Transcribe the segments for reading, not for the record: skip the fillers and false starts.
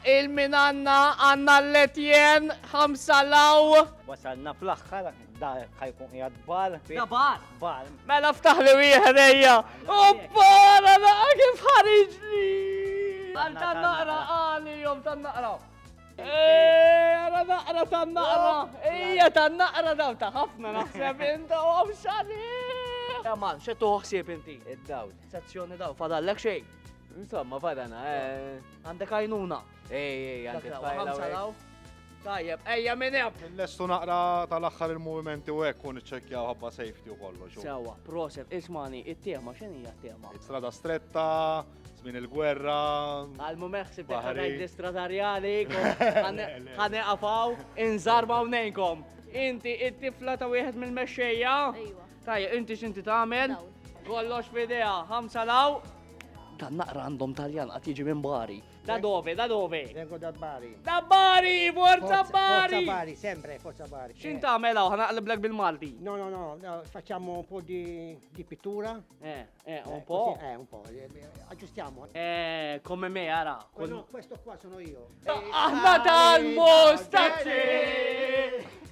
il-minanna għanna l-letjen 5 law. Wasalna fl-axħar, da ħajkun qiegħed bar. Da bar? Bar. Mela ftaħli wieħed ejja. Oppara naqa kif ħariġli. Għal tan naqra għali jom tan naqra. Għara naqra tan naqra. Ejja tan naqra daw ta' ħafna naħseb inta u għamxani. Ja man, xettu ħsieb inti? Id-dawl. Sezzjoni daw, fadallek xej. Insomma, fadana, Għandek għajnuna. Ej, għandek Ħamsa fajla. law. Tajjeb, ejja minn jab. Lestu naqra tal-axħar il-movimenti u hekk u niċċekkjaw ħabba safety u kollox. Sewa, proset, ismani, it-tema, x'inhija t-tema? Strada stretta, żmien il-gwerra. Għalmu meħsib Bahari. teħħadajk distradarjali, ħane għafaw, inżarba unejkom. Inti, it-tifla ta' wieħed mill-mexxejja. Ejwa. Tajjeb, inti x'inti tagħmel? Dawl. Kollox f'idea, 5 law. Dan naqra għandhom Taljan qatt jiġi minn Bari. Da dove, da dove? Vengo da Bari. Da Bari, Forza Forza Bari! Bari, sempre Forza Bari. Xin tagħmel hawn ħanaqliblek bil-Malti? No, no, no, no, facciamo un po' di pittura. Un po'. Così, un po'. Aggiustiamo. Come me, ara. Questo qua sono io. Aħna tal-mostaċi!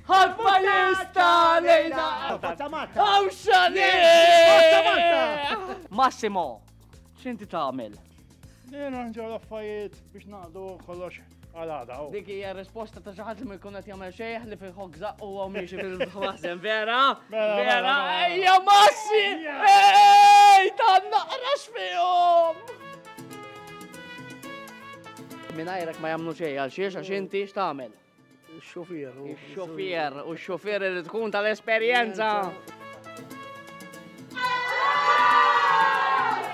Ħal-pajista lejna! Forza Matta! Awxani! Forza Malta! Massimo, x'inti tagħmel? Nirranġaw l-affajiet biex naqdu kollox għal-għada. Dik hija risposta ta' xi ħadd li ma jkun qed jagħmel xejn li fih ħogżaq u huwa miexi fil-ħwaħżen, vera? Vera? Ejja Massi! Ej, tan-naqra x'fihom! Minajrek ma jagħmlu xejn għal xiex għax inti x'tagħmel? Il-xofier. Ix-xofier u x-xofier li tkun tal-esperjenza.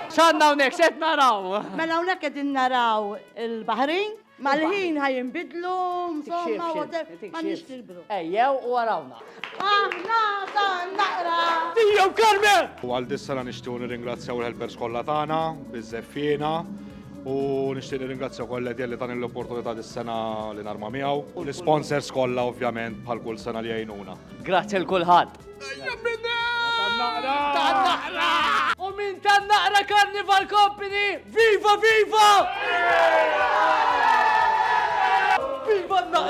X'għandna hawnhekk x'qed naraw? Mela hawnhekk qegħdin naraw il-Baħrin, mal-ħin ħajinbidlu, insomma, ma nix nilbru. Ejjew u warawna. Aħna dan naqra! Tijom Carmen! U għal dissana nixtiequ nirringrazzjaw il-helpers kollha tagħna, biżeffina, u nixtieq nirringrazzjaw kolledja li tan l-opportunità dis-sena li narma miegħu. U l-sponsors kollha ovvjament bħal kull sena li jgħinuna. Grazzi l-kulħadd. Tan-naqra! U min tan-naqra Carnival Company, viva viva! Viva n-naqra!